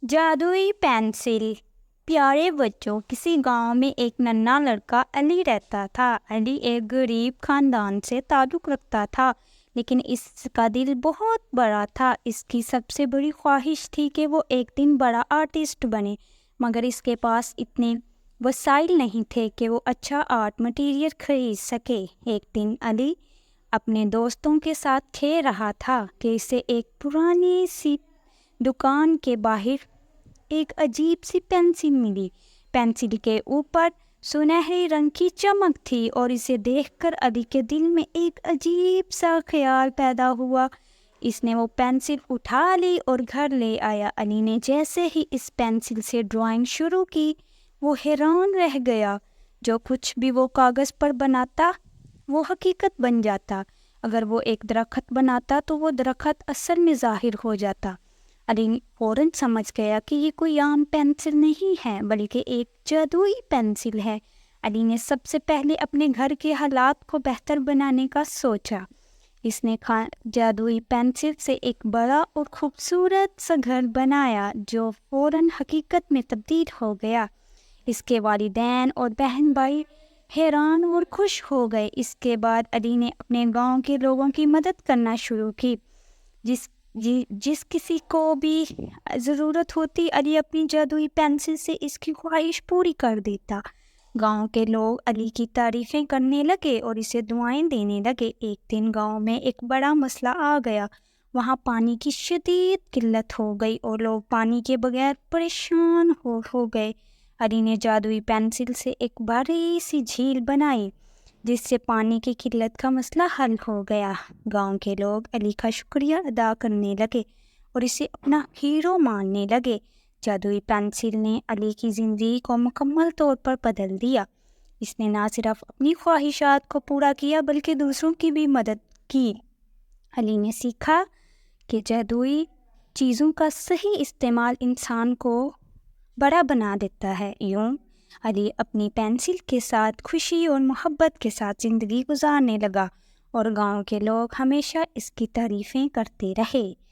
جادوئی pencil. پیارے بچوں، کسی گاؤں میں ایک ننھا لڑکا علی رہتا تھا۔ علی ایک غریب خاندان سے تعلق رکھتا تھا، لیکن اس کا دل بہت بڑا تھا۔ اس کی سب سے بڑی خواہش تھی کہ وہ ایک دن بڑا آرٹسٹ بنے، مگر اس کے پاس اتنے وسائل نہیں تھے کہ وہ اچھا آرٹ مٹیریل خرید سکے۔ ایک دن علی اپنے دوستوں کے ساتھ کھیل رہا تھا کہ اسے ایک پرانی سی دکان کے باہر ایک عجیب سی پینسل ملی۔ پینسل کے اوپر سنہری رنگ کی چمک تھی اور اسے دیکھ کر علی کے دل میں ایک عجیب سا خیال پیدا ہوا۔ اس نے وہ پینسل اٹھا لی اور گھر لے آیا۔ علی نے جیسے ہی اس پینسل سے ڈرائنگ شروع کی، وہ حیران رہ گیا۔ جو کچھ بھی وہ کاغذ پر بناتا وہ حقیقت بن جاتا۔ اگر وہ ایک درخت بناتا تو وہ درخت اصل میں ظاہر ہو جاتا۔ علی فوراً سمجھ گیا کہ یہ کوئی عام پینسل نہیں ہے، بلکہ ایک جادوئی پینسل ہے۔ علی نے سب سے پہلے اپنے گھر کے حالات کو بہتر بنانے کا سوچا۔ اس نے جادوئی پینسل سے ایک بڑا اور خوبصورت سا گھر بنایا جو فوراً حقیقت میں تبدیل ہو گیا۔ اس کے والدین اور بہن بھائی حیران اور خوش ہو گئے۔ اس کے بعد علی نے اپنے گاؤں کے لوگوں کی مدد کرنا شروع کی۔ جس کسی کو بھی ضرورت ہوتی، علی اپنی جادوئی پینسل سے اس کی خواہش پوری کر دیتا۔ گاؤں کے لوگ علی کی تعریفیں کرنے لگے اور اسے دعائیں دینے لگے۔ ایک دن گاؤں میں ایک بڑا مسئلہ آ گیا۔ وہاں پانی کی شدید قلت ہو گئی اور لوگ پانی کے بغیر پریشان ہو گئے۔ علی نے جادوئی پینسل سے ایک بڑی سی جھیل بنائی، جس سے پانی کی قلت کا مسئلہ حل ہو گیا۔ گاؤں کے لوگ علی کا شکریہ ادا کرنے لگے اور اسے اپنا ہیرو ماننے لگے۔ جادوئی پینسل نے علی کی زندگی کو مکمل طور پر بدل دیا۔ اس نے نہ صرف اپنی خواہشات کو پورا کیا بلکہ دوسروں کی بھی مدد کی۔ علی نے سیکھا کہ جادوئی چیزوں کا صحیح استعمال انسان کو بڑا بنا دیتا ہے۔ یوں علی اپنی پینسل کے ساتھ خوشی اور محبت کے ساتھ زندگی گزارنے لگا اور گاؤں کے لوگ ہمیشہ اس کی تعریفیں کرتے رہے۔